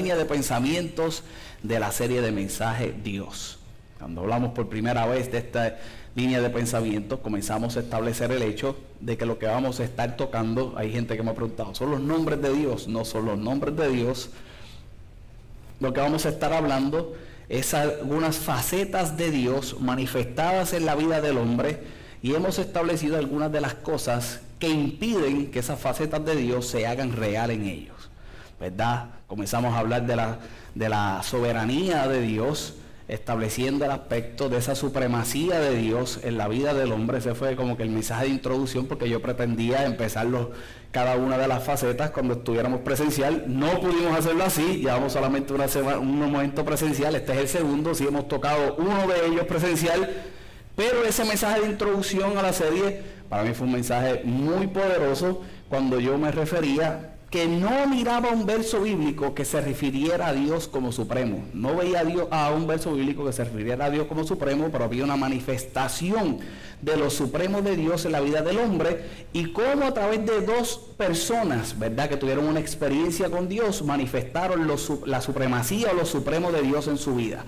línea de pensamientos de la serie de mensaje Dios. Cuando hablamos por primera vez de esta línea de pensamientos, comenzamos a establecer el hecho de que lo que vamos a estar tocando, hay gente que me ha preguntado, ¿son los nombres de Dios? No son los nombres de Dios. Lo que vamos a estar hablando es algunas facetas de Dios manifestadas en la vida del hombre, y hemos establecido algunas de las cosas que impiden que esas facetas de Dios se hagan real en ellos, ¿verdad? Comenzamos a hablar de la soberanía de Dios, estableciendo el aspecto de esa supremacía de Dios en la vida del hombre. Ese fue como que el mensaje de introducción, porque yo pretendía empezarlo cada una de las facetas cuando estuviéramos presencial. No pudimos hacerlo así, llevamos solamente un momento presencial, este es el segundo, sí hemos tocado uno de ellos presencial, pero ese mensaje de introducción a la serie para mí fue un mensaje muy poderoso cuando yo me refería que no miraba un verso bíblico que se refiriera a Dios como supremo. No veía a un verso bíblico que se refiriera a Dios como supremo, pero había una manifestación de lo supremo de Dios en la vida del hombre, y cómo a través de dos personas, ¿verdad?, que tuvieron una experiencia con Dios, manifestaron la supremacía o lo supremo de Dios en su vida.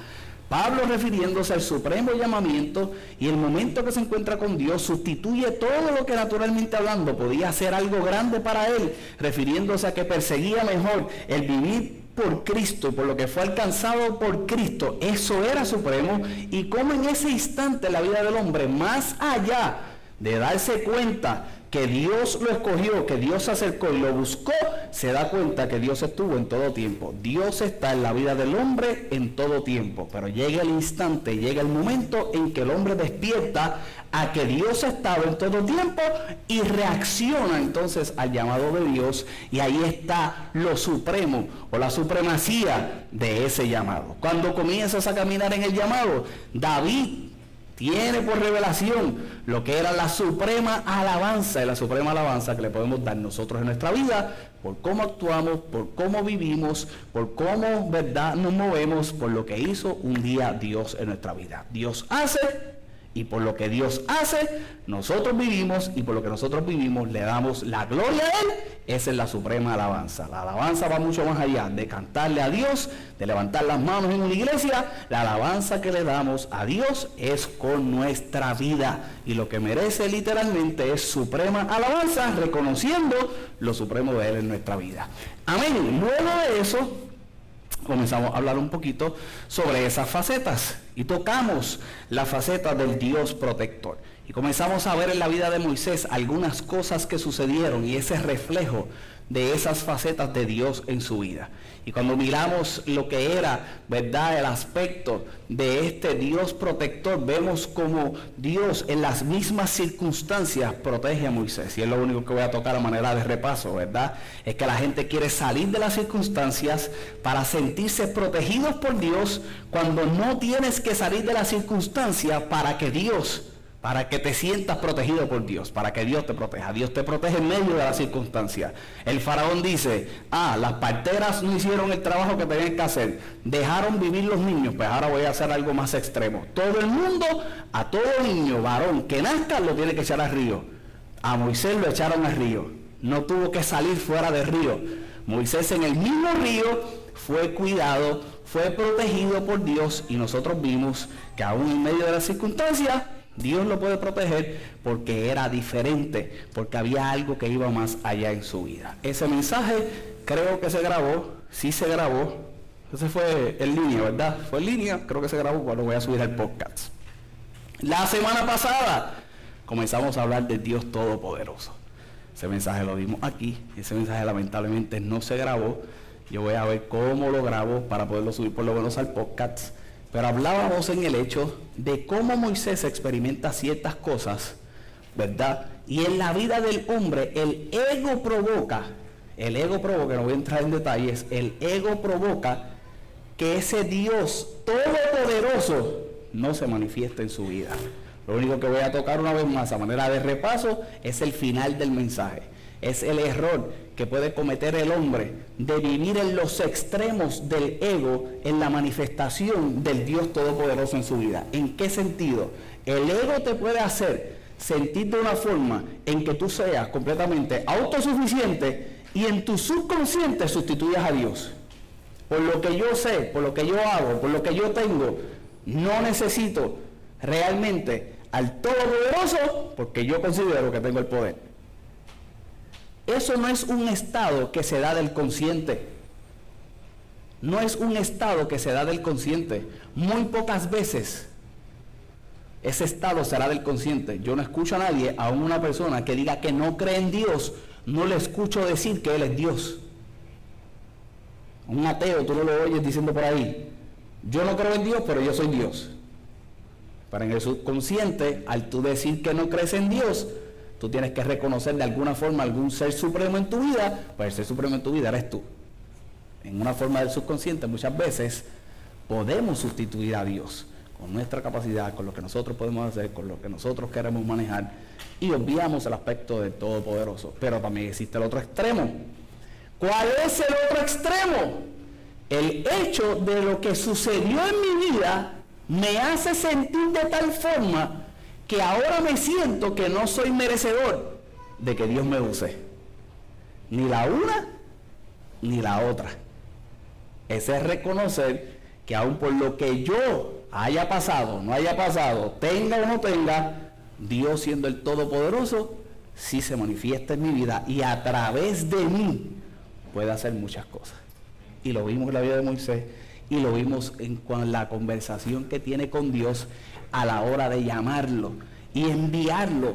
Pablo, refiriéndose al supremo llamamiento y el momento que se encuentra con Dios, sustituye todo lo que naturalmente hablando podía ser algo grande para él, refiriéndose a que perseguía mejor el vivir por Cristo y por lo que fue alcanzado por Cristo. Eso era supremo, y como en ese instante en la vida del hombre, más allá de darse cuenta que Dios lo escogió, que Dios se acercó y lo buscó, se da cuenta que Dios estuvo en todo tiempo. Dios está en la vida del hombre en todo tiempo, pero llega el instante, llega el momento en que el hombre despierta a que Dios ha estado en todo tiempo y reacciona entonces al llamado de Dios, y ahí está lo supremo o la supremacía de ese llamado. Cuando comienzas a caminar en el llamado, David tiene por revelación lo que era la suprema alabanza, y la suprema alabanza que le podemos dar nosotros en nuestra vida, por cómo actuamos, por cómo vivimos, por cómo, ¿verdad?, nos movemos, por lo que hizo un día Dios en nuestra vida. Dios hace, y por lo que Dios hace, nosotros vivimos, y por lo que nosotros vivimos le damos la gloria a Él. Esa es la suprema alabanza. La alabanza va mucho más allá de cantarle a Dios, de levantar las manos en una iglesia. La alabanza que le damos a Dios es con nuestra vida, y lo que merece literalmente es suprema alabanza, reconociendo lo supremo de Él en nuestra vida. Amén. Luego de eso comenzamos a hablar un poquito sobre esas facetas, y tocamos la faceta del Dios protector, y comenzamos a ver en la vida de Moisés algunas cosas que sucedieron y ese reflejo de esas facetas de Dios en su vida. Y cuando miramos lo que era, ¿verdad?, el aspecto de este Dios protector, vemos como Dios en las mismas circunstancias protege a Moisés. Y es lo único que voy a tocar a manera de repaso, ¿verdad? Es que la gente quiere salir de las circunstancias para sentirse protegidos por Dios, cuando no tienes que salir de las circunstancias para que te sientas protegido por Dios, para que Dios te proteja. Dios te protege en medio de las circunstancias. El faraón dice, las parteras no hicieron el trabajo que tenían que hacer, dejaron vivir los niños, pues ahora voy a hacer algo más extremo. Todo el mundo, a todo niño varón que nazca, lo tiene que echar al río. A Moisés lo echaron al río, no tuvo que salir fuera del río. Moisés en el mismo río fue cuidado, fue protegido por Dios, y nosotros vimos que aún en medio de las circunstancias Dios lo puede proteger, porque era diferente, porque había algo que iba más allá en su vida. Ese mensaje creo que se grabó, sí se grabó, ese fue en línea, ¿verdad? Fue en línea, creo que se grabó cuando voy a subir el podcast. La semana pasada comenzamos a hablar de Dios Todopoderoso. Ese mensaje lo dimos aquí, ese mensaje lamentablemente no se grabó. Yo voy a ver cómo lo grabo para poderlo subir por lo menos al podcast. Pero hablábamos en el hecho de cómo Moisés experimenta ciertas cosas, ¿verdad? Y en la vida del hombre el ego provoca, no voy a entrar en detalles, el ego provoca que ese Dios todopoderoso no se manifieste en su vida. Lo único que voy a tocar una vez más a manera de repaso es el final del mensaje. Es el error que puede cometer el hombre de vivir en los extremos del ego en la manifestación del Dios Todopoderoso en su vida. ¿En qué sentido? El ego te puede hacer sentir de una forma en que tú seas completamente autosuficiente, y en tu subconsciente sustituyas a Dios. por lo que yo sé, por lo que yo hago, por lo que yo tengo, no necesito realmente al Todopoderoso porque yo considero que tengo el poder. Eso no es un estado que se da del consciente. No es un estado que se da del consciente. Muy pocas veces ese estado será del consciente. Yo no escucho a nadie, aún una persona que diga que no cree en Dios, no le escucho decir que Él es Dios. Un ateo, tú no lo oyes diciendo por ahí, yo no creo en Dios, pero yo soy Dios. Pero en el subconsciente, al tú decir que no crees en Dios, tú tienes que reconocer de alguna forma algún ser supremo en tu vida, pues el ser supremo en tu vida eres tú. En una forma del subconsciente muchas veces podemos sustituir a Dios con nuestra capacidad, con lo que nosotros podemos hacer, con lo que nosotros queremos manejar, y obviamos el aspecto del Todopoderoso. Pero también existe el otro extremo. ¿Cuál es el otro extremo? El hecho de lo que sucedió en mi vida me hace sentir de tal forma que ahora me siento que no soy merecedor de que Dios me use. Ni la una, ni la otra. Ese es reconocer que aun por lo que yo haya pasado, no haya pasado, tenga o no tenga, Dios siendo el Todopoderoso, sí se manifiesta en mi vida y a través de mí puede hacer muchas cosas. Y lo vimos en la vida de Moisés y lo vimos en la conversación que tiene con Dios a la hora de llamarlo y enviarlo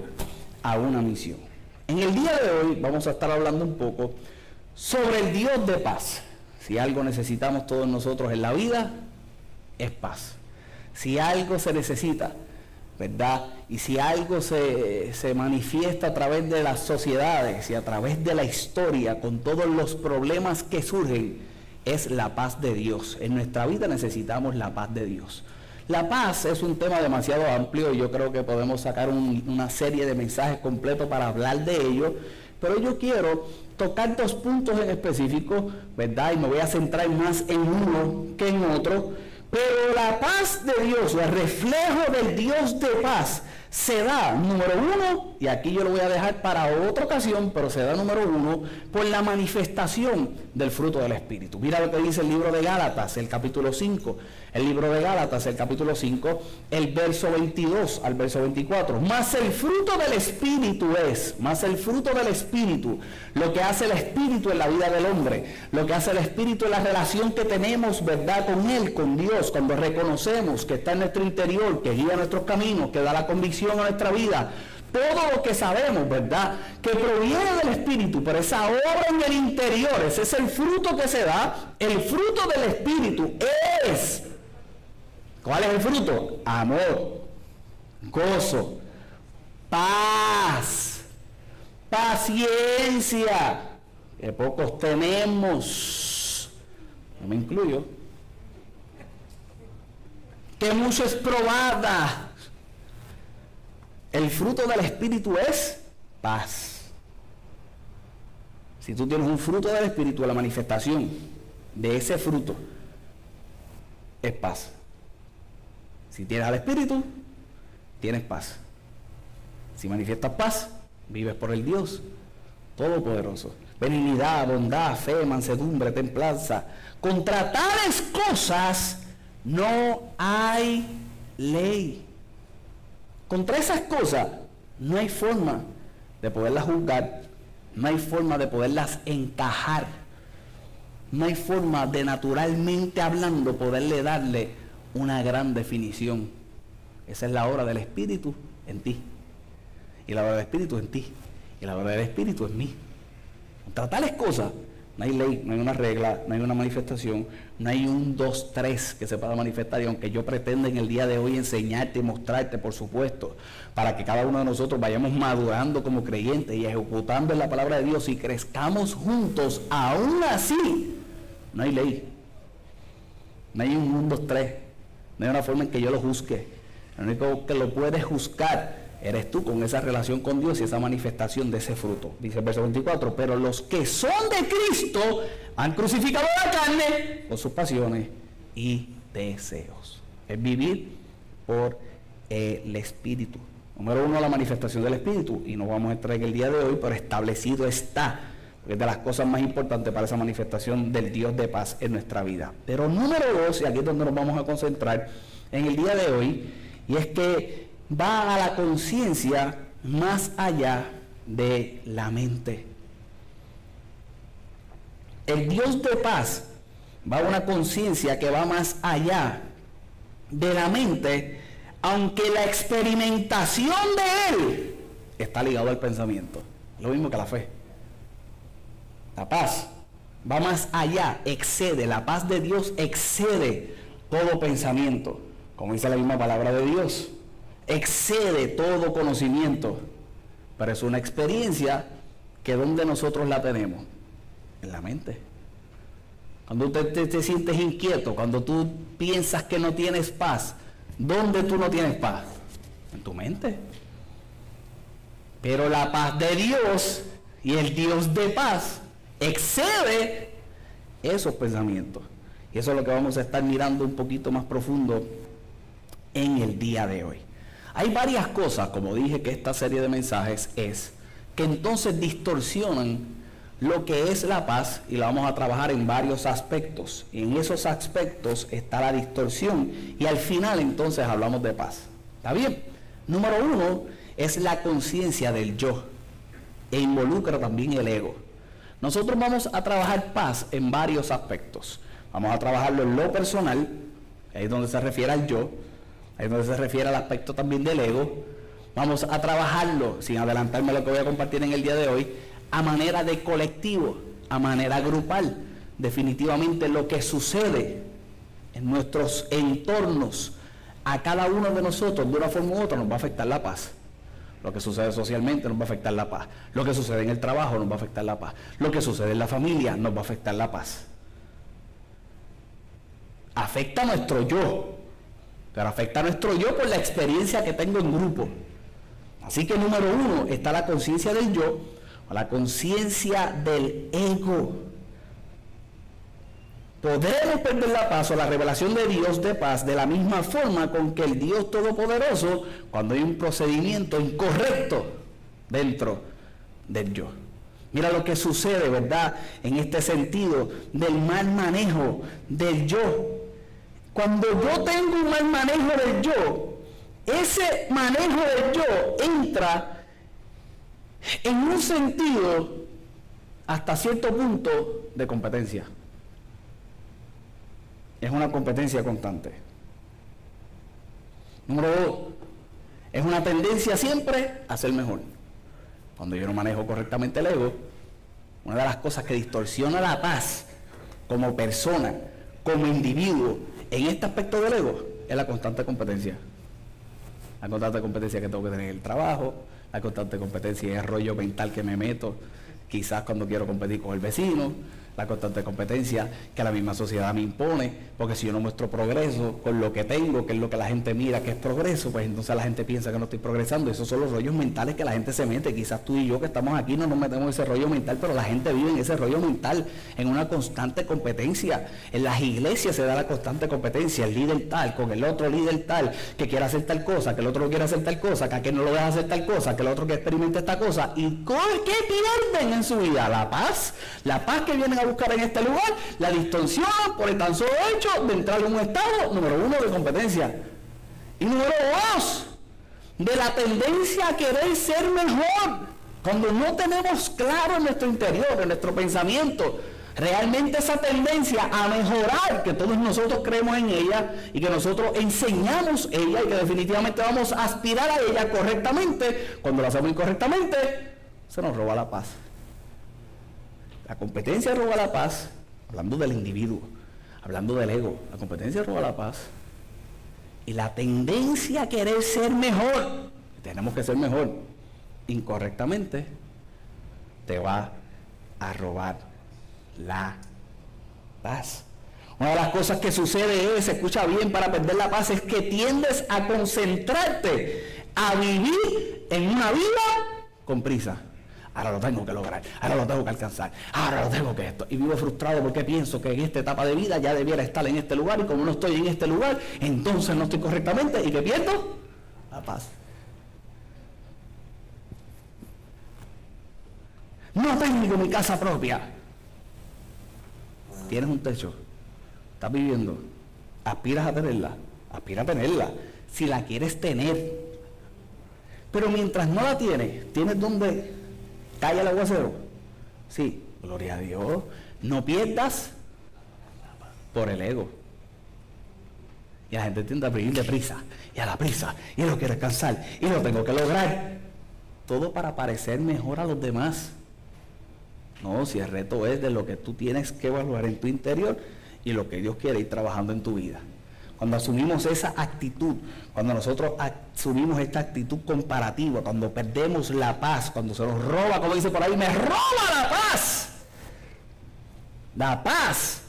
a una misión. En el día de hoy vamos a estar hablando un poco sobre el Dios de paz. Si algo necesitamos todos nosotros en la vida, es paz. Si algo se necesita, ¿verdad? Y si algo se manifiesta a través de las sociedades y a través de la historia, con todos los problemas que surgen, es la paz de Dios. En nuestra vida necesitamos la paz de Dios. La paz es un tema demasiado amplio y yo creo que podemos sacar una serie de mensajes completos para hablar de ello, pero yo quiero tocar 2 puntos en específico, ¿verdad? Y me voy a centrar más en uno que en otro. Pero la paz de Dios, el reflejo del Dios de paz, se da, número 1, y aquí yo lo voy a dejar para otra ocasión, pero se da número 1, por la manifestación del fruto del Espíritu. Mira lo que dice el libro de Gálatas, el capítulo 5. El libro de Gálatas, el capítulo 5, el verso 22 al verso 24. Más el fruto del Espíritu lo que hace el Espíritu en la vida del hombre, lo que hace el Espíritu en la relación que tenemos, ¿verdad?, con Él, con Dios, cuando reconocemos que está en nuestro interior, que guía nuestros caminos, que da la convicción a nuestra vida. Todo lo que sabemos, ¿verdad?, que proviene del Espíritu, pero esa obra en el interior, ese es el fruto que se da. El fruto del Espíritu es... ¿Cuál es el fruto? Amor, gozo, paz, paciencia, que pocos tenemos, no me incluyo, que mucho es probada. El fruto del Espíritu es paz. Si tú tienes un fruto del Espíritu, la manifestación de ese fruto es paz. Si tienes al Espíritu, tienes paz. Si manifiestas paz, vives por el Dios Todopoderoso. Benignidad, bondad, fe, mansedumbre, templanza. Contra tales cosas no hay ley. Contra esas cosas no hay forma de poderlas juzgar, no hay forma de poderlas encajar, no hay forma de, naturalmente hablando, poderle darle una gran definición. Esa es la obra del Espíritu en ti, y la obra del Espíritu en ti, y la obra del Espíritu en mí. Contra tales cosas no hay ley, no hay una regla, no hay una manifestación, no hay un 2, 3 que se pueda manifestar. Y aunque yo pretenda en el día de hoy enseñarte y mostrarte, por supuesto, para que cada uno de nosotros vayamos madurando como creyentes y ejecutando en la palabra de Dios y crezcamos juntos, aún así no hay ley, no hay un 1, 2, 3, no hay una forma en que yo lo juzgue. Lo único que lo puedes juzgar eres tú, con esa relación con Dios y esa manifestación de ese fruto. Dice el verso 24, pero los que son de Cristo han crucificado la carne con sus pasiones y deseos. Es vivir por el Espíritu. Número 1, la manifestación del Espíritu. Y no vamos a entrar en el día de hoy, pero establecido está, es de las cosas más importantes para esa manifestación del Dios de paz en nuestra vida. Pero número 2, y aquí es donde nos vamos a concentrar en el día de hoy, y es que va a la conciencia más allá de la mente. El Dios de paz va a una conciencia que va más allá de la mente, aunque la experimentación de Él está ligado al pensamiento. Lo mismo que la fe. La paz va más allá, excede, la paz de Dios excede todo pensamiento, como dice la misma palabra de Dios, excede todo conocimiento, pero es una experiencia que ¿dónde nosotros la tenemos? En la mente. Cuando te sientes inquieto, cuando tú piensas que no tienes paz, ¿dónde tú no tienes paz? En tu mente. Pero la paz de Dios y el Dios de paz excede esos pensamientos. Y eso es lo que vamos a estar mirando un poquito más profundo en el día de hoy. Hay varias cosas, como dije, que esta serie de mensajes es, que entonces distorsionan lo que es la paz, y la vamos a trabajar en varios aspectos. Y en esos aspectos está la distorsión, y al final entonces hablamos de paz. ¿Está bien? Número 1 es la conciencia del yo, e involucra también el ego. Nosotros vamos a trabajar paz en varios aspectos. Vamos a trabajarlo en lo personal, ahí es donde se refiere al yo, ahí es donde se refiere al aspecto también del ego. Vamos a trabajarlo, sin adelantarme a lo que voy a compartir en el día de hoy, a manera de colectivo, a manera grupal. Definitivamente lo que sucede en nuestros entornos, a cada uno de nosotros, de una forma u otra, nos va a afectar la paz. Lo que sucede socialmente nos va a afectar la paz. Lo que sucede en el trabajo nos va a afectar la paz. Lo que sucede en la familia nos va a afectar la paz. Afecta a nuestro yo, pero afecta a nuestro yo por la experiencia que tengo en grupo. Así que número 1 está la conciencia del yo, o la conciencia del ego. Podremos perder la paz o la revelación de Dios de paz de la misma forma con que el Dios Todopoderoso, cuando hay un procedimiento incorrecto dentro del yo. Mira lo que sucede, ¿verdad?, en este sentido del mal manejo del yo. Cuando yo tengo un mal manejo del yo, ese manejo del yo entra en un sentido hasta cierto punto de competencia. Es una competencia constante. Número 2, es una tendencia siempre a ser mejor. Cuando yo no manejo correctamente el ego, una de las cosas que distorsiona la paz como persona, como individuo, en este aspecto del ego, es la constante competencia. La constante competencia que tengo que tener en el trabajo, la constante competencia en el rollo mental que me meto, quizás cuando quiero competir con el vecino, la constante competencia que la misma sociedad me impone, porque si yo no muestro progreso con lo que tengo, que es lo que la gente mira que es progreso, pues entonces la gente piensa que no estoy progresando. Esos son los rollos mentales que la gente se mete. Quizás tú y yo que estamos aquí no nos metemos en ese rollo mental, pero la gente vive en ese rollo mental, en una constante competencia. En las iglesias se da la constante competencia, el líder tal con el otro líder tal, que quiere hacer tal cosa, que el otro no quiere hacer tal cosa, que aquel no lo deja hacer tal cosa, que el otro que experimente esta cosa. ¿Y qué pierden en su vida? La paz que vienen a buscar en este lugar, la distorsión por el tan solo hecho de entrar en un estado, número 1, de competencia, y número 2, de la tendencia a querer ser mejor. Cuando no tenemos claro en nuestro interior, en nuestro pensamiento, realmente esa tendencia a mejorar, que todos nosotros creemos en ella y que nosotros enseñamos ella y que definitivamente vamos a aspirar a ella correctamente, cuando lo hacemos incorrectamente, se nos roba la paz. La competencia roba la paz, hablando del individuo, hablando del ego. La competencia roba la paz. Y la tendencia a querer ser mejor, tenemos que ser mejor, incorrectamente, te va a robar la paz. Una de las cosas que sucede es, escucha bien, para perder la paz, es que tiendes a concentrarte, a vivir en una vida con prisa. Ahora lo tengo que lograr, ahora lo tengo que alcanzar, ahora lo tengo que esto. Y vivo frustrado porque pienso que en esta etapa de vida ya debiera estar en este lugar, y como no estoy en este lugar, entonces no estoy correctamente, ¿y qué pierdo? La paz. No no tengo mi casa propia. Tienes un techo, estás viviendo, aspiras a tenerla, aspira a tenerla, si la quieres tener. Pero mientras no la tienes, ¿tienes donde cae el aguacero? Sí, gloria a Dios. No pierdas por el ego. Y la gente tiende a vivir deprisa, y a la prisa, y lo quiero alcanzar, y lo tengo que lograr. Todo para parecer mejor a los demás. No, si el reto es de lo que tú tienes que evaluar en tu interior y lo que Dios quiere ir trabajando en tu vida. Cuando asumimos esa actitud, cuando nosotros asumimos esta actitud comparativa, cuando perdemos la paz, cuando se nos roba, como dice por ahí, me roba la paz. La paz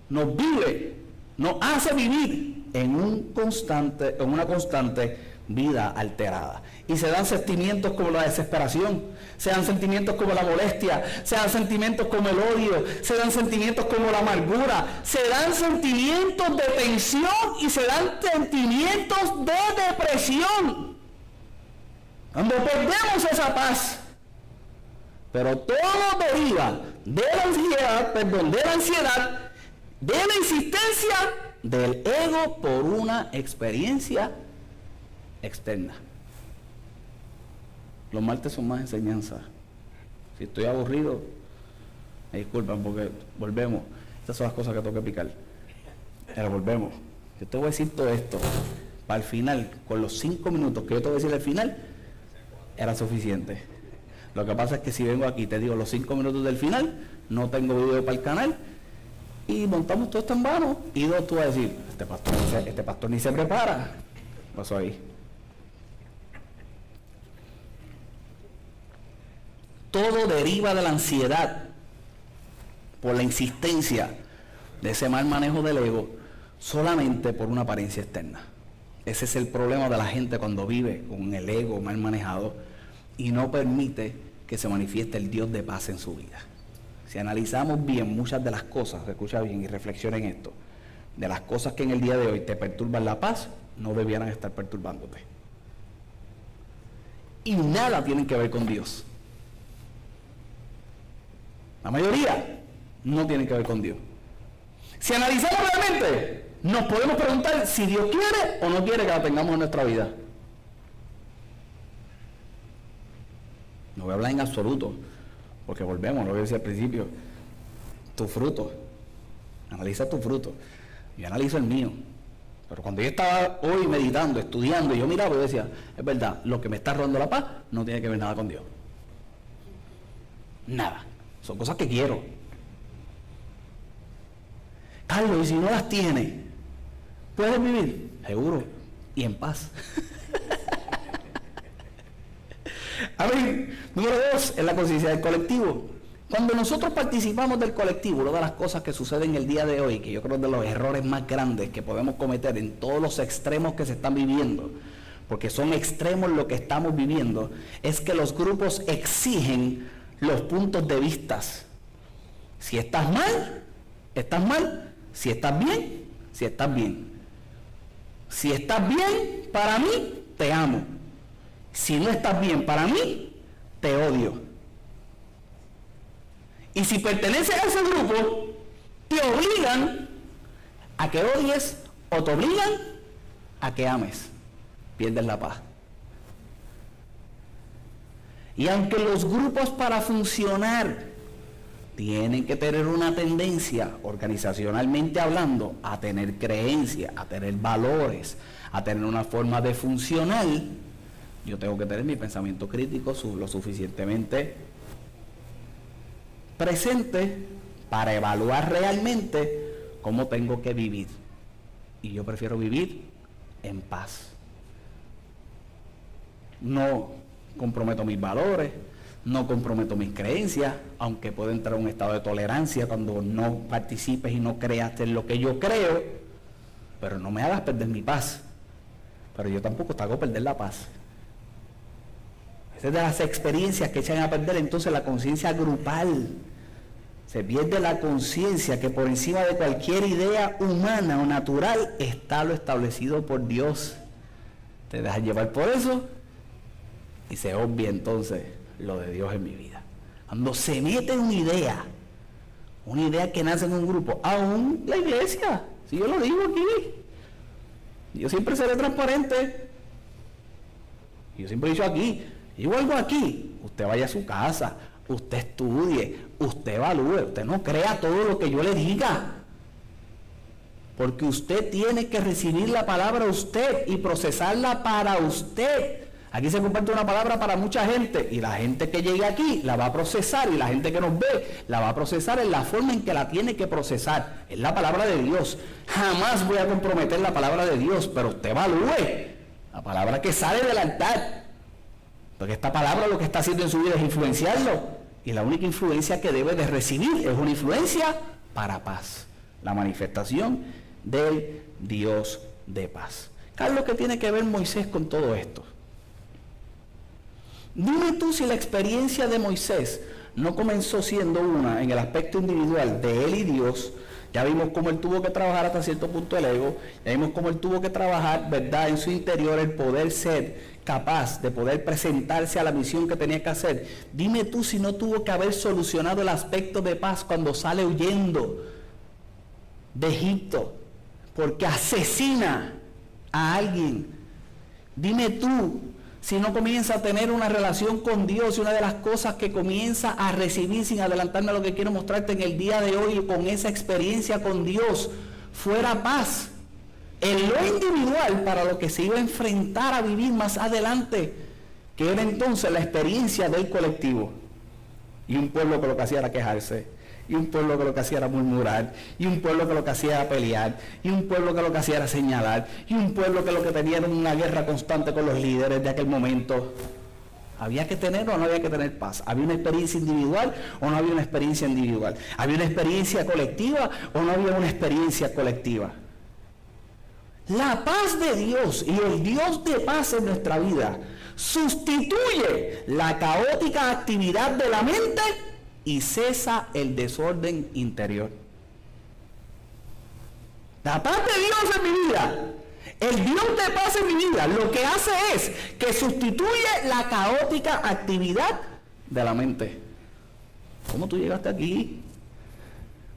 nos vive, nos hace vivir en una constante vida alterada. Y se dan sentimientos como la desesperación, se dan sentimientos como la molestia, se dan sentimientos como el odio, se dan sentimientos como la amargura, se dan sentimientos de tensión y se dan sentimientos de depresión. Cuando perdemos esa paz, pero todo deriva de la ansiedad, de la insistencia del ego por una experiencia externa. Los martes son más enseñanza. Si estoy aburrido, me disculpan porque volvemos. Estas son las cosas que tengo que picar. Pero volvemos. Yo te voy a decir todo esto. Para el final, con los 5 minutos que yo te voy a decir al final, era suficiente. Lo que pasa es que si vengo aquí y te digo los 5 minutos del final, no tengo video para el canal y montamos todo esto en vano. Y dos, tú vas a decir, este pastor ni se prepara. ¿Qué pasó ahí? Todo deriva de la ansiedad por la insistencia de ese mal manejo del ego solamente por una apariencia externa. Ese es el problema de la gente cuando vive con el ego mal manejado y no permite que se manifieste el Dios de paz en su vida. Si analizamos bien muchas de las cosas, escucha bien y reflexiona en esto, de las cosas que en el día de hoy te perturban la paz, no debieran estar perturbándote. Y nada tienen que ver con Dios. La mayoría no tienen que ver con Dios. Si analizamos realmente, nos podemos preguntar si Dios quiere o no quiere que la tengamos en nuestra vida. No voy a hablar en absoluto, porque volvemos, lo que decía al principio, tu fruto. Analiza tu fruto. Yo analizo el mío. Pero cuando yo estaba hoy meditando, estudiando, yo miraba y decía, es verdad, lo que me está robando la paz no tiene que ver nada con Dios. Nada. Son cosas que quiero. Carlos, y si no las tienes, ¿puedes vivir? Seguro. Y en paz. A ver, número 2 es la conciencia del colectivo. Cuando nosotros participamos del colectivo, una de las cosas que suceden el día de hoy, que yo creo de los errores más grandes que podemos cometer en todos los extremos que se están viviendo, porque son extremos lo que estamos viviendo, es que los grupos exigen los puntos de vista. Si estás mal, estás mal. Si estás bien, si estás bien. Si estás bien, para mí, te amo. Si no estás bien, para mí, te odio. Y si perteneces a ese grupo, te obligan a que odies o te obligan a que ames. Pierdes la paz. Y aunque los grupos para funcionar tienen que tener una tendencia, organizacionalmente hablando, a tener creencias, a tener valores, a tener una forma de funcionar, yo tengo que tener mi pensamiento crítico lo suficientemente presente para evaluar realmente cómo tengo que vivir. Y yo prefiero vivir en paz. No comprometo mis valores, no comprometo mis creencias, aunque puedo entrar a un estado de tolerancia cuando no participes y no creas en lo que yo creo, pero no me hagas perder mi paz. Pero yo tampoco te hago perder la paz. Esa es de las experiencias que echan a perder entonces la conciencia grupal. Se pierde la conciencia que por encima de cualquier idea humana o natural está lo establecido por Dios. Te dejas llevar por eso y se obvia entonces lo de Dios en mi vida. Cuando se mete una idea que nace en un grupo, aún la iglesia, si yo lo digo aquí, yo siempre seré transparente, yo siempre he dicho aquí, yo algo aquí, usted vaya a su casa, usted estudie, usted evalúe, usted no crea todo lo que yo le diga, porque usted tiene que recibir la palabra usted y procesarla para usted. Aquí se comparte una palabra para mucha gente y la gente que llegue aquí la va a procesar y la gente que nos ve la va a procesar en la forma en que la tiene que procesar. Es la palabra de Dios. Jamás voy a comprometer la palabra de Dios, pero usted evalúe la palabra que sale del altar. Porque esta palabra lo que está haciendo en su vida es influenciarlo. Y la única influencia que debe de recibir es una influencia para paz. La manifestación del Dios de paz. Carlos, ¿qué tiene que ver Moisés con todo esto? Dime tú si la experiencia de Moisés no comenzó siendo una en el aspecto individual de él y Dios. Ya vimos cómo él tuvo que trabajar hasta cierto punto el ego, ya vimos cómo él tuvo que trabajar, ¿verdad?, en su interior el poder ser capaz de poder presentarse a la misión que tenía que hacer. Dime tú si no tuvo que haber solucionado el aspecto de paz cuando sale huyendo de Egipto, porque asesina a alguien. Dime tú si no comienza a tener una relación con Dios, y una de las cosas que comienza a recibir, sin adelantarme a lo que quiero mostrarte en el día de hoy, con esa experiencia con Dios, fuera paz. En lo individual, para lo que se iba a enfrentar a vivir más adelante, que era entonces la experiencia del colectivo. Y un pueblo que lo que hacía era quejarse, y un pueblo que lo que hacía era murmurar, y un pueblo que lo que hacía era pelear, y un pueblo que lo que hacía era señalar, y un pueblo que lo que tenía era una guerra constante con los líderes de aquel momento. ¿Había que tener o no había que tener paz? ¿Había una experiencia individual o no había una experiencia individual? ¿Había una experiencia colectiva o no había una experiencia colectiva? La paz de Dios y el Dios de paz en nuestra vida sustituye la caótica actividad de la mente y cesa el desorden interior. La paz de Dios en mi vida, el Dios de paz en mi vida, lo que hace es que sustituye la caótica actividad de la mente. ¿Cómo tú llegaste aquí?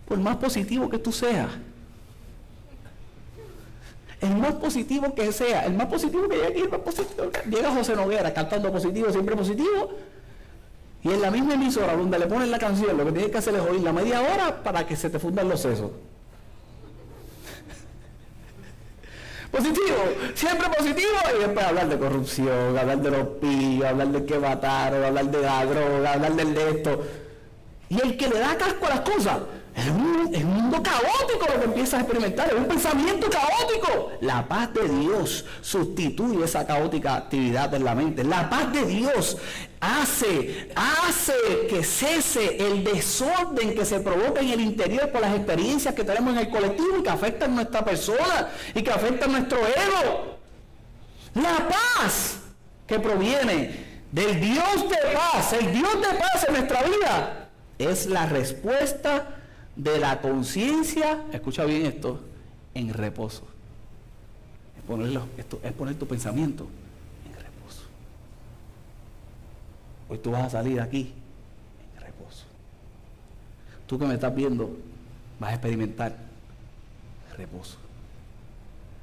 Por más positivo que tú seas, el más positivo que sea, el más positivo que llegue aquí, el más positivo, llega José Noguera cantando positivo, siempre positivo, y en la misma emisora donde le ponen la canción, lo que tienes que hacer es oírla media hora para que se te fundan los sesos. Positivo, siempre positivo, y después hablar de corrupción, hablar de los pillos, hablar de que mataron, hablar de la droga, hablar del de esto. Y el que le da casco a las cosas, es un mundo caótico lo que empiezas a experimentar, es un pensamiento caótico. La paz de Dios sustituye esa caótica actividad en la mente. La paz de Dios hace que cese el desorden que se provoca en el interior por las experiencias que tenemos en el colectivo y que afectan nuestra persona y que afectan nuestro ego. La paz que proviene del Dios de paz, el Dios de paz en nuestra vida, es la respuesta de la conciencia, escucha bien esto, en reposo. Es poner tu pensamiento en reposo. Hoy tú vas a salir aquí en reposo. Tú que me estás viendo, vas a experimentar reposo.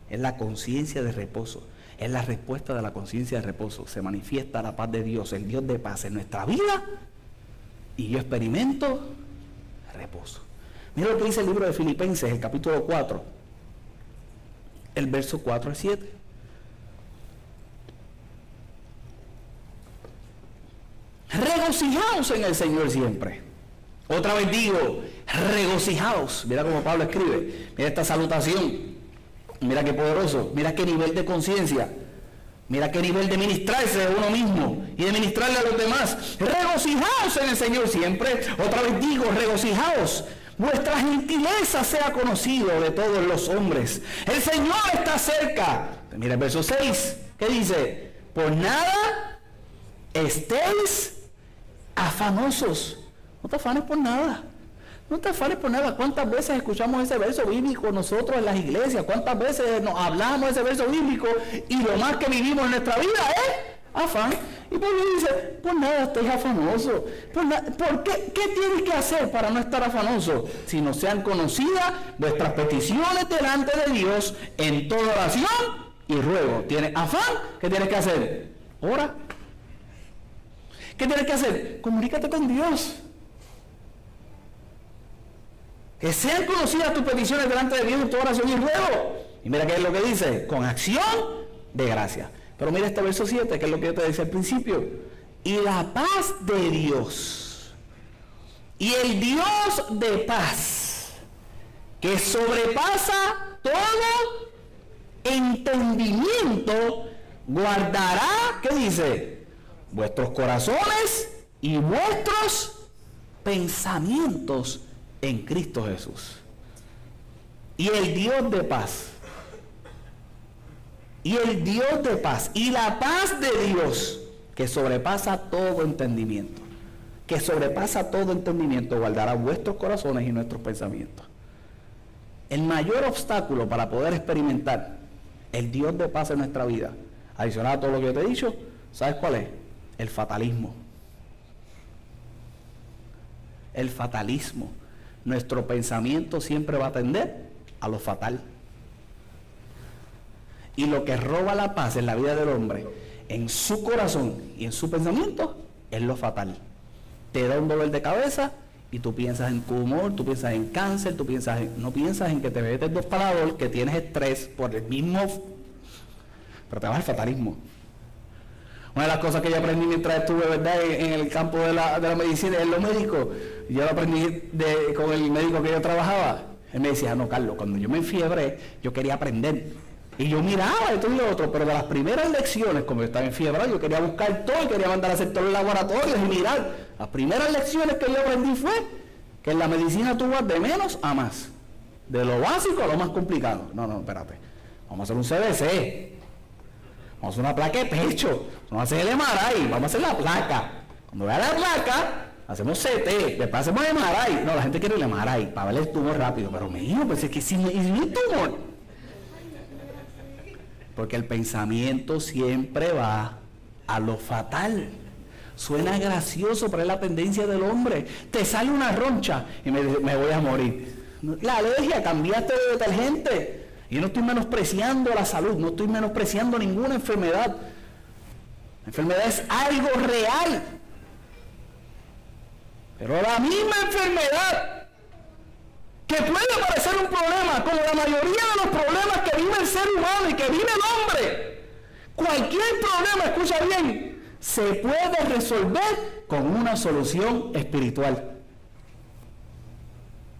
Es la conciencia de reposo. Es la respuesta de la conciencia de reposo. Se manifiesta la paz de Dios, el Dios de paz en nuestra vida, y yo experimento reposo. Mira lo que dice el libro de Filipenses, el capítulo 4, el verso 4 al 7. Regocijaos en el Señor siempre. Otra vez digo, regocijaos. Mira cómo Pablo escribe. Mira esta salutación. Mira qué poderoso. Mira qué nivel de conciencia. Mira qué nivel de ministrarse de uno mismo y de ministrarle a los demás. Regocijaos en el Señor siempre. Otra vez digo, regocijaos. Vuestra gentileza sea conocido de todos los hombres. El Señor está cerca. Mira el verso 6. ¿Qué dice? Por nada estéis afanosos. No te afanes por nada. No te afanes por nada. ¿Cuántas veces escuchamos ese verso bíblico nosotros en las iglesias? ¿Cuántas veces nos hablamos de ese verso bíblico y lo más que vivimos en nuestra vida es Afán. Y Pablo dice, pues nada, estáis afanosos. ¿Por qué? ¿Qué tienes que hacer para no estar afanoso? Si no sean conocidas vuestras peticiones delante de Dios en toda oración y ruego. ¿Tienes afán? ¿Qué tienes que hacer? Ora. ¿Qué tienes que hacer? Comunícate con Dios. Que sean conocidas tus peticiones delante de Dios en toda oración y ruego. Y mira qué es lo que dice, con acción de gracia. Pero mira este verso 7, que es lo que yo te decía al principio. Y la paz de Dios, y el Dios de paz, que sobrepasa todo entendimiento, guardará, ¿qué dice? Vuestros corazones y vuestros pensamientos en Cristo Jesús. Y el Dios de paz, y el Dios de paz, y la paz de Dios, que sobrepasa todo entendimiento, guardará vuestros corazones y nuestros pensamientos. El mayor obstáculo para poder experimentar el Dios de paz en nuestra vida, adicional a todo lo que yo te he dicho, ¿sabes cuál es? El fatalismo. El fatalismo. Nuestro pensamiento siempre va a tender a lo fatal. Y lo que roba la paz en la vida del hombre, en su corazón y en su pensamiento, es lo fatal. Te da un dolor de cabeza y tú piensas en tumor, tú piensas en cáncer, no piensas en que te metes dos palador, que tienes estrés por el mismo, pero te vas al fatalismo. Una de las cosas que yo aprendí mientras estuve, ¿verdad?, en el campo de la medicina, en lo médico, yo lo aprendí con el médico que yo trabajaba. Él me decía, no, Carlos, cuando yo me enfiebré, yo quería aprender. Y yo miraba esto y lo otro, pero de las primeras lecciones, como yo estaba enfiebrado, yo quería buscar todo, quería mandar a hacer todos los laboratorios y mirar. Las primeras lecciones que yo aprendí fue que en la medicina tú vas de menos a más. De lo básico a lo más complicado. No, espérate. Vamos a hacer un CBC. Vamos a hacer una placa de pecho. Vamos a hacer el MRI. Vamos a hacer la placa. Cuando vea la placa, hacemos CT. Después hacemos MRI. No, la gente quiere el MRI para ver el tumor rápido. Pero mío, pues es que si no hay tumor. Porque el pensamiento siempre va a lo fatal. Suena gracioso, pero es la tendencia del hombre. Te sale una roncha y me voy a morir. La alergia, cambiaste de detergente. Y no estoy menospreciando la salud, no estoy menospreciando ninguna enfermedad. La enfermedad es algo real. Pero la misma enfermedad que puede parecer un problema, como la mayoría de los problemas que vive el ser humano y que vive el hombre, cualquier problema, escucha bien, se puede resolver con una solución espiritual.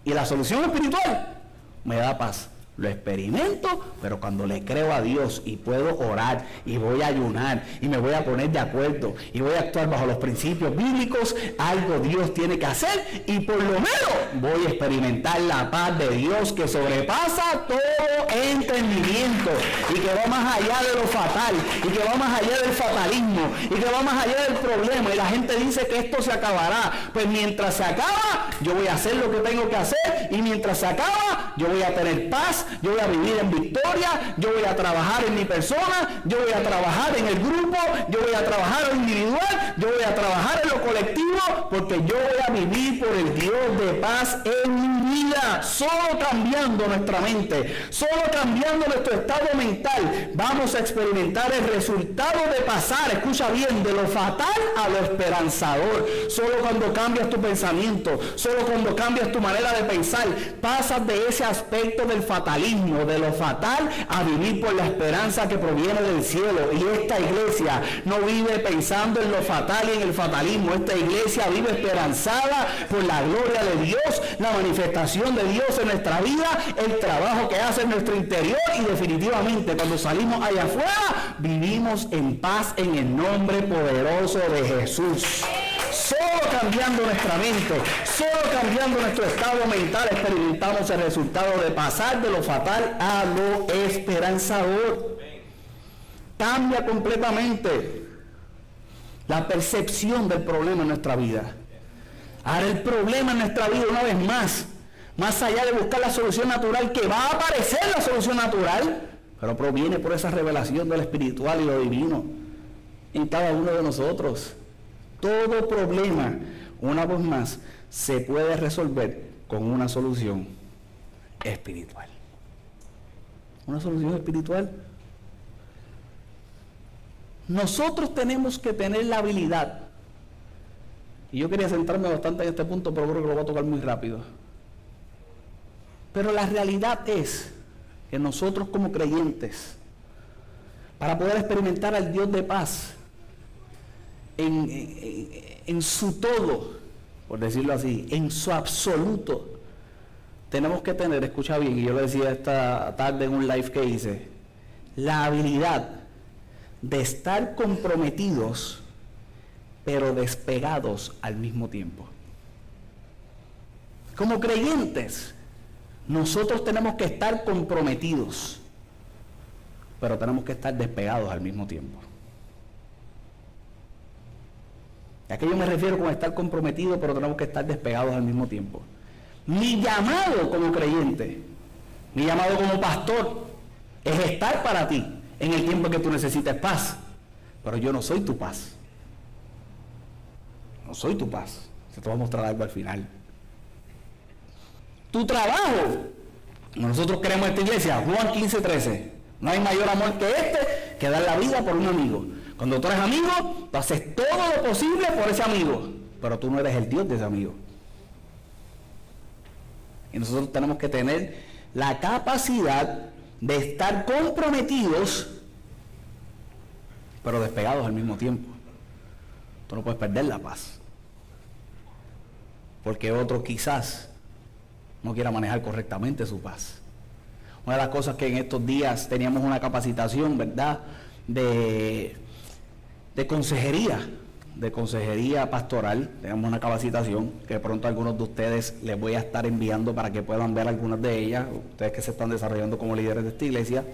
Y la solución espiritual me da paz. Lo experimento, pero cuando le creo a Dios y puedo orar y voy a ayunar y me voy a poner de acuerdo y voy a actuar bajo los principios bíblicos, algo Dios tiene que hacer y por lo menos voy a experimentar la paz de Dios que sobrepasa todo entendimiento y que va más allá de lo fatal y que va más allá del fatalismo y que va más allá del problema. Y la gente dice que esto se acabará. Pues mientras se acaba, yo voy a hacer lo que tengo que hacer, y mientras se acaba, yo voy a tener paz. Yo voy a vivir en victoria, yo voy a trabajar en mi persona, yo voy a trabajar en el grupo, yo voy a trabajar en lo individual, yo voy a trabajar en lo colectivo, porque yo voy a vivir por el Dios de paz en mi vida. Solo cambiando nuestra mente, solo cambiando nuestro estado mental, vamos a experimentar el resultado de pasar, escucha bien, de lo fatal a lo esperanzador. Solo cuando cambias tu pensamiento, solo cuando cambias tu manera de pensar, pasas de ese aspecto del fatalismo, de lo fatal, a vivir por la esperanza que proviene del cielo. Y esta iglesia no vive pensando en lo fatal y en el fatalismo. Esta iglesia vive esperanzada por la gloria de Dios, la manifestación de Dios en nuestra vida, el trabajo que hace en nuestro interior, y definitivamente cuando salimos allá afuera vivimos en paz en el nombre poderoso de Jesús. Solo cambiando nuestra mente, solo cambiando nuestro estado mental, experimentamos el resultado de pasar de lo fatal a lo esperanzador. Cambia completamente la percepción del problema en nuestra vida. Ahora el problema en nuestra vida, una vez más allá de buscar la solución natural, que va a aparecer la solución natural, pero proviene por esa revelación del espiritual y lo divino. en cada uno de nosotros. Todo problema, una vez más, se puede resolver con una solución espiritual. Una solución espiritual. Nosotros tenemos que tener la habilidad, y yo quería centrarme bastante en este punto, pero creo que lo voy a tocar muy rápido. Pero la realidad es que nosotros como creyentes, para poder experimentar al Dios de paz en su todo, por decirlo así, en su absoluto, tenemos que tener, escucha bien, y yo lo decía esta tarde en un live que hice, la habilidad de estar comprometidos pero despegados al mismo tiempo. Como creyentes, nosotros tenemos que estar comprometidos, pero tenemos que estar despegados al mismo tiempo. ¿A qué yo me refiero con estar comprometidos, pero tenemos que estar despegados al mismo tiempo? Mi llamado como creyente, mi llamado como pastor, es estar para ti en el tiempo que tú necesites paz, pero yo no soy tu paz. No soy tu paz. Se te va a mostrar algo al final. Tu trabajo. Nosotros queremos esta iglesia, Juan 15:13. No hay mayor amor que este, que dar la vida por un amigo. Cuando tú eres amigo, tú haces todo lo posible por ese amigo, pero tú no eres el Dios de ese amigo. Y nosotros tenemos que tener la capacidad de estar comprometidos, pero despegados al mismo tiempo. Tú no puedes perder la paz, porque otro quizás no quiera manejar correctamente su paz. Una de las cosas que en estos días teníamos una capacitación, ¿verdad?, de consejería pastoral. Tenemos una capacitación que pronto a algunos de ustedes les voy a estar enviando para que puedan ver algunas de ellas, ustedes que se están desarrollando como líderes de esta iglesia.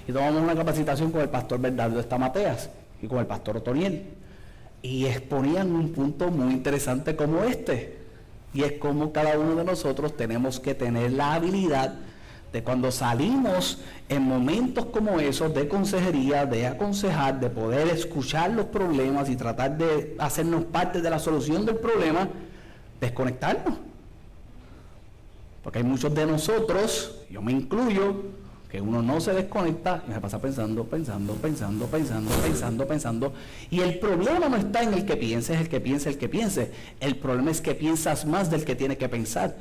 Y tomamos una capacitación con el pastor Bernardo Estamateas y con el pastor Otoniel, y exponían un punto muy interesante como este, y es como cada uno de nosotros tenemos que tener la habilidad de, cuando salimos en momentos como esos de consejería, de aconsejar, de poder escuchar los problemas y tratar de hacernos parte de la solución del problema, desconectarnos. Porque hay muchos de nosotros, yo me incluyo, que uno no se desconecta y se pasa pensando, y el problema no está en el que piense, el problema es que piensas más del que tiene que pensar.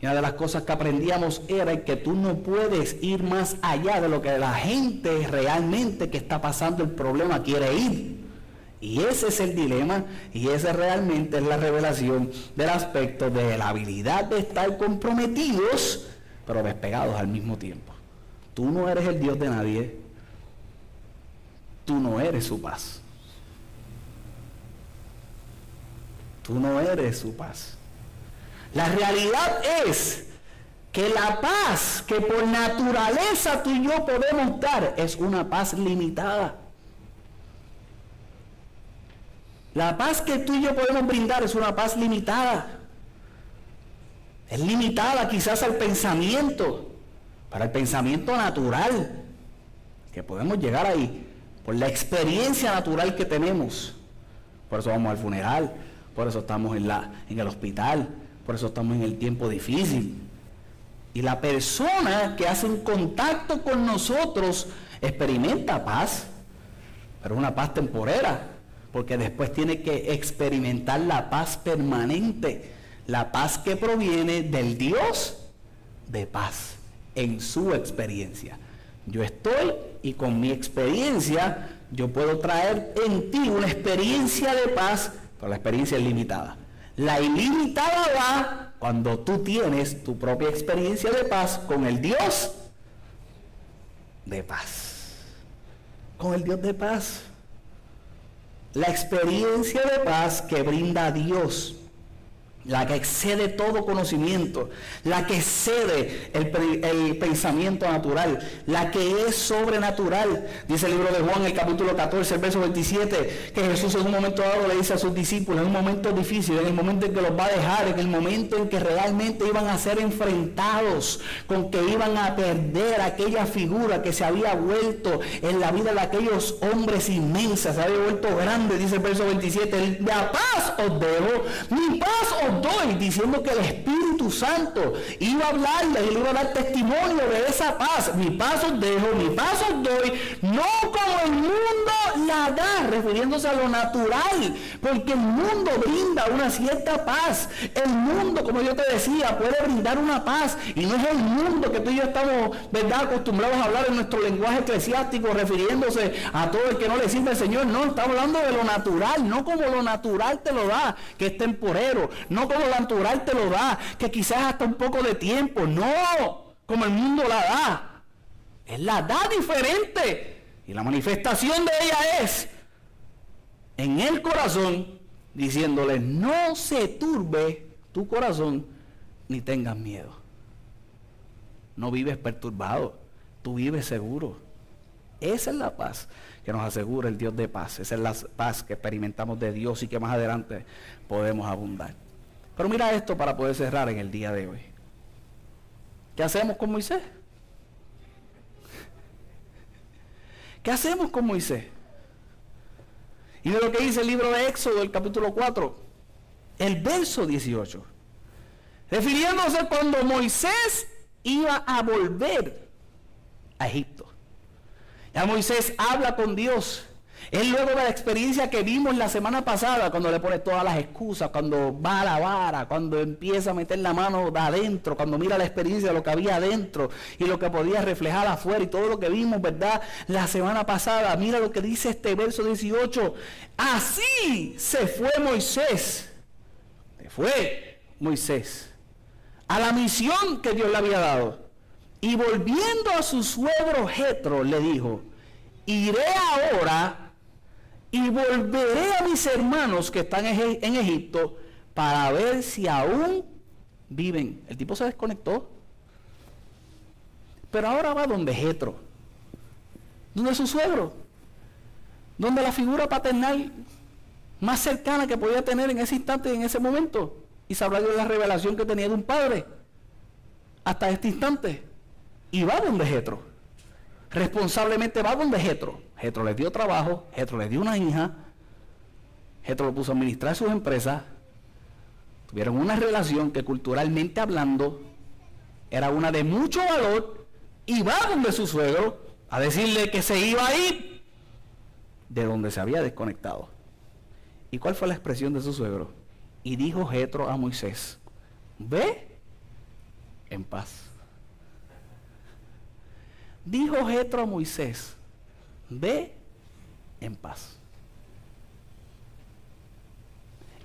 Y una de las cosas que aprendíamos era que tú no puedes ir más allá de lo que la gente realmente que está pasando el problema quiere ir. Y ese es el dilema, y ese realmente es la revelación del aspecto de la habilidad de estar comprometidos, pero despegados al mismo tiempo. Tú no eres el Dios de nadie, tú no eres su paz. Tú no eres su paz. La realidad es que la paz que por naturaleza tú y yo podemos dar es una paz limitada. La paz que tú y yo podemos brindar es una paz limitada. Es limitada quizás al pensamiento, para el pensamiento natural, que podemos llegar ahí, por la experiencia natural que tenemos. Por eso vamos al funeral, por eso estamos en el hospital, por eso estamos en el tiempo difícil. Y la persona que hace un contacto con nosotros experimenta paz, pero una paz temporera, porque después tiene que experimentar la paz permanente, la paz que proviene del Dios de paz, en su experiencia. Yo estoy, y con mi experiencia yo puedo traer en ti una experiencia de paz, pero la experiencia es limitada. La ilimitada va cuando tú tienes tu propia experiencia de paz con el Dios de paz. Con el Dios de paz. La experiencia de paz que brinda Dios la que excede todo conocimiento, la que excede el pensamiento natural, la que es sobrenatural. Dice el libro de Juan, el capítulo 14, el verso 27, que Jesús en un momento dado le dice a sus discípulos, en un momento difícil, en el momento en que los va a dejar, en el momento en que realmente iban a ser enfrentados, con que iban a perder aquella figura que se había vuelto en la vida de aquellos hombres inmensas, se había vuelto grande, dice el verso 27, la paz os dejo, mi paz os doy, diciendo que el Espíritu Santo iba a hablarles y le iba a dar testimonio de esa paz. Mi paz os dejo, mi paz os doy, no como el mundo la da, refiriéndose a lo natural, porque el mundo brinda una cierta paz. El mundo, como yo te decía, puede brindar una paz, y no es el mundo que tú y yo estamos, ¿verdad?, acostumbrados a hablar en nuestro lenguaje eclesiástico, refiriéndose a todo el que no le sirve al Señor. No, estamos hablando de lo natural, no como lo natural te lo da, que es temporero, no como lo natural te lo da, que quizás hasta un poco de tiempo, no, como el mundo la da. Él la da diferente, y la manifestación de ella es en el corazón, diciéndole, no se turbe tu corazón, ni tengas miedo. No vives perturbado, tú vives seguro. Esa es la paz que nos asegura el Dios de paz. Esa es la paz que experimentamos de Dios y que más adelante podemos abundar. Pero mira esto para poder cerrar en el día de hoy. ¿Qué hacemos con Moisés? ¿Qué hacemos con Moisés? Y de lo que dice el libro de Éxodo, el capítulo 4, el verso 18. Refiriéndose cuando Moisés iba a volver a Egipto. Ya Moisés habla con Dios. Él, luego de la experiencia que vimos la semana pasada, cuando le pone todas las excusas, cuando va a la vara, cuando empieza a meter la mano de adentro, cuando mira la experiencia de lo que había adentro y lo que podía reflejar afuera y todo lo que vimos, ¿verdad?, la semana pasada. Mira lo que dice este verso 18. Así se fue Moisés. Se fue Moisés a la misión que Dios le había dado. Y volviendo a su suegro Jetro, le dijo, iré ahora y volveré a mis hermanos que están en Egipto para ver si aún viven. El tipo se desconectó. Pero ahora va donde Jetro, donde su suegro, donde la figura paternal más cercana que podía tener en ese instante y en ese momento. Y sabrá de la revelación que tenía de un padre hasta este instante. Y va donde Jetro. Responsablemente va donde Jetro. Jetro les dio trabajo, Jetro les dio una hija, Jetro lo puso a administrar sus empresas. Tuvieron una relación que, culturalmente hablando, era una de mucho valor, y va donde su suegro a decirle que se iba a ir de donde se había desconectado. ¿Y cuál fue la expresión de su suegro? Y dijo Jetro a Moisés, ve en paz. Dijo Jetro a Moisés, ve en paz.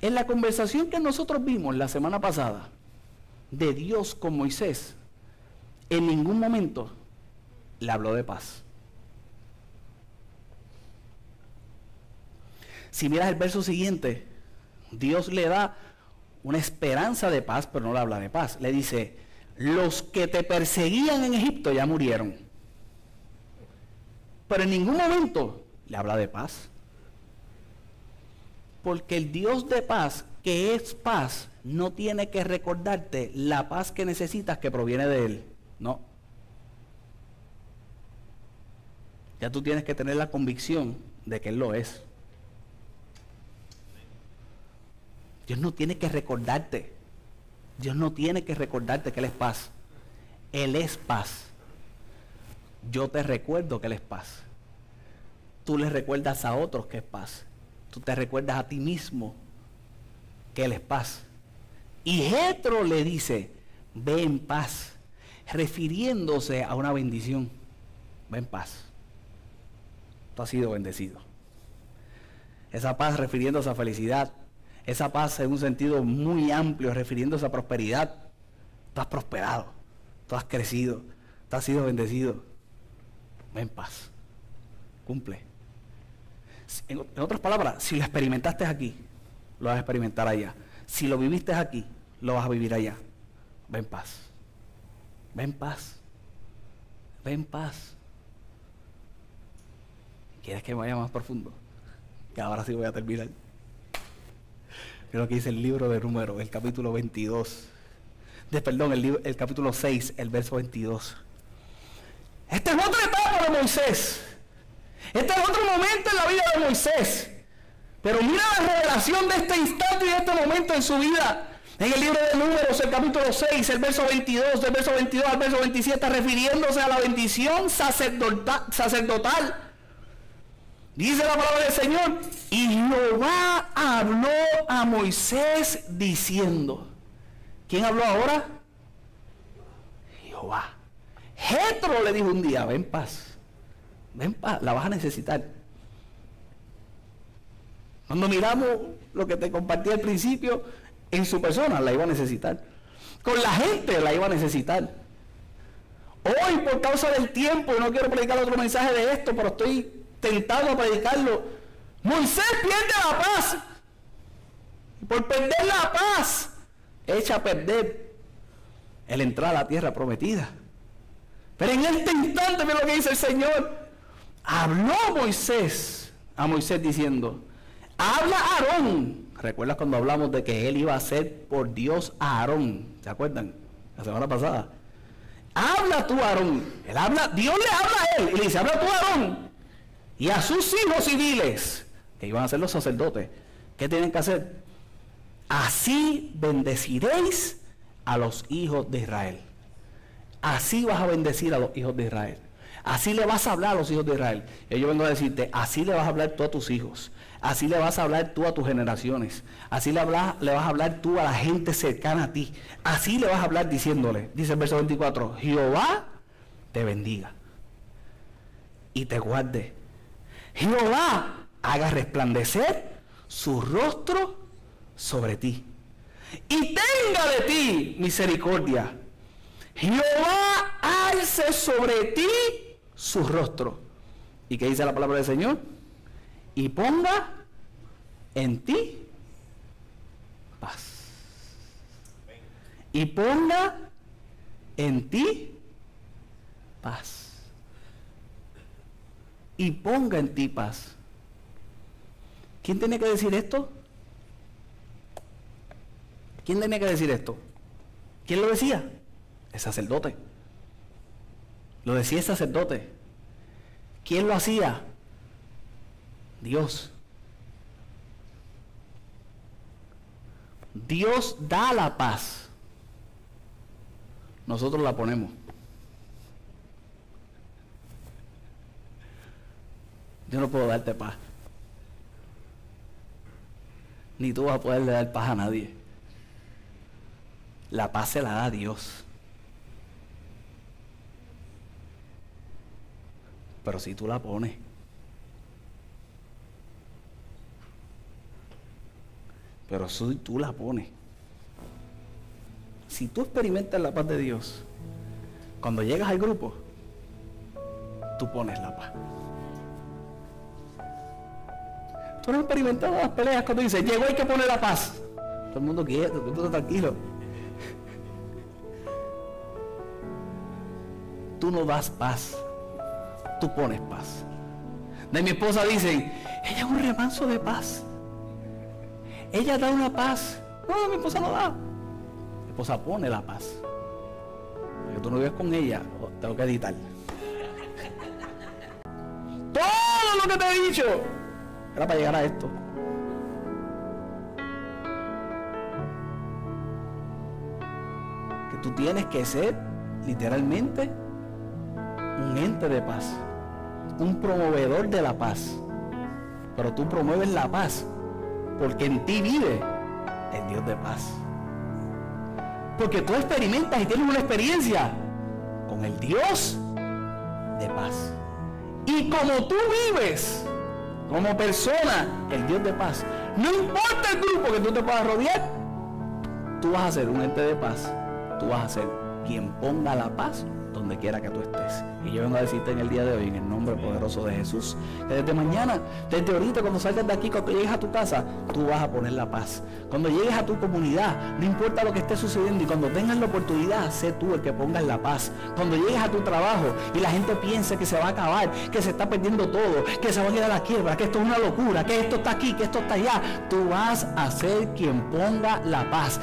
En la conversación que nosotros vimos la semana pasada de Dios con Moisés, en ningún momento le habló de paz. Si miras el verso siguiente, Dios le da una esperanza de paz, pero no le habla de paz. Le dice, los que te perseguían en Egipto ya murieron. Pero en ningún momento le habla de paz. Porque el Dios de paz, que es paz, no tiene que recordarte la paz que necesitas que proviene de Él. No. Ya tú tienes que tener la convicción de que Él lo es. Dios no tiene que recordarte. Dios no tiene que recordarte que Él es paz. Él es paz. Yo te recuerdo que Él es paz. Tú le recuerdas a otros que es paz. Tú te recuerdas a ti mismo que Él es paz. Y Jetro le dice, ve en paz, refiriéndose a una bendición. Ve en paz. Tú has sido bendecido. Esa paz refiriéndose a felicidad. Esa paz en un sentido muy amplio, refiriéndose a prosperidad. Tú has prosperado, tú has crecido, tú has sido bendecido. Ve en paz. Cumple. En otras palabras, si lo experimentaste aquí, lo vas a experimentar allá. Si lo viviste aquí, lo vas a vivir allá. Ve en paz. Ve en paz. Ve en paz. ¿Quieres que me vaya más profundo? Que ahora sí voy a terminar. Mira lo que dice el libro de Números, el capítulo 22. El capítulo 6, el verso 22. Esta es otra etapa de Moisés. Este es otro momento en la vida de Moisés. Pero mira la revelación de este instante y de este momento en su vida. En el libro de Números, el capítulo 6, el verso 22, del verso 22 al verso 27, refiriéndose a la bendición sacerdotal. Dice la palabra del Señor: y Jehová habló a Moisés diciendo. ¿Quién habló ahora? Jehová. Jetro le dijo un día: ven paz, la vas a necesitar. Cuando miramos lo que te compartí al principio, en su persona la iba a necesitar. Con la gente la iba a necesitar. Hoy, por causa del tiempo, no quiero predicar otro mensaje de esto, pero estoy tentado a predicarlo. Moisés pierde la paz. Y por perder la paz, echa a perder el entrar a la tierra prometida. Pero en este instante, mira lo que dice el Señor. Habló a Moisés diciendo: habla a Aarón. ¿Recuerdas cuando hablamos de que él iba a ser por Dios a Aarón? ¿Se acuerdan? La semana pasada. Habla tú a Aarón. Dios le habla a él y le dice: habla tú a Aarón y a sus hijos y diles, que iban a ser los sacerdotes, ¿qué tienen que hacer? Así bendeciréis a los hijos de Israel. Así vas a bendecir a los hijos de Israel. Así le vas a hablar a los hijos de Israel. Y yo vengo a decirte: así le vas a hablar tú a tus hijos. Así le vas a hablar tú a tus generaciones. Así le vas a hablar tú a la gente cercana a ti. Así le vas a hablar diciéndole, dice el verso 24: Jehová te bendiga y te guarde. Jehová haga resplandecer su rostro sobre ti y tenga de ti misericordia. Jehová alce sobre ti su rostro. ¿Y qué dice la palabra del Señor? Y ponga en ti paz. Y ponga en ti paz. Y ponga en ti paz. ¿Quién tiene que decir esto? ¿Quién tenía que decir esto? ¿Quién lo decía? El sacerdote. Lo decía el sacerdote. ¿Quién lo hacía? Dios. Dios da la paz. Nosotros la ponemos. Yo no puedo darte paz. Ni tú vas a poderle dar paz a nadie. La paz se la da Dios. Pero si tú la pones. Pero si tú la pones. Si tú experimentas la paz de Dios, cuando llegas al grupo, tú pones la paz. Tú no has experimentado las peleas cuando dices: llegó, hay que poner la paz. Todo el mundo quieto, todo el mundo tranquilo. Tú no das paz, tú pones paz. De mi esposa dicen: ella es un remanso de paz. Ella da una paz. No, mi esposa no da. Mi esposa pone la paz. Porque tú no vives con ella, tengo que editar. Todo lo que te he dicho era para llegar a esto. Que tú tienes que ser literalmente un ente de paz, un promovedor de la paz. Pero tú promueves la paz porque en ti vive el Dios de paz. Porque tú experimentas y tienes una experiencia con el Dios de paz. Y como tú vives como persona el Dios de paz, no importa el grupo que tú te puedas rodear, tú vas a ser un ente de paz. Tú vas a ser quien ponga la paz donde donde quiera que tú estés. Y yo vengo a decirte en el día de hoy, en el nombre poderoso de Jesús, que desde mañana, desde ahorita, cuando salgas de aquí, cuando llegues a tu casa, tú vas a poner la paz. Cuando llegues a tu comunidad, no importa lo que esté sucediendo, y cuando tengas la oportunidad, sé tú el que pongas la paz. Cuando llegues a tu trabajo y la gente piense que se va a acabar, que se está perdiendo todo, que se va a ir a la quiebra, que esto es una locura, que esto está aquí, que esto está allá, tú vas a ser quien ponga la paz.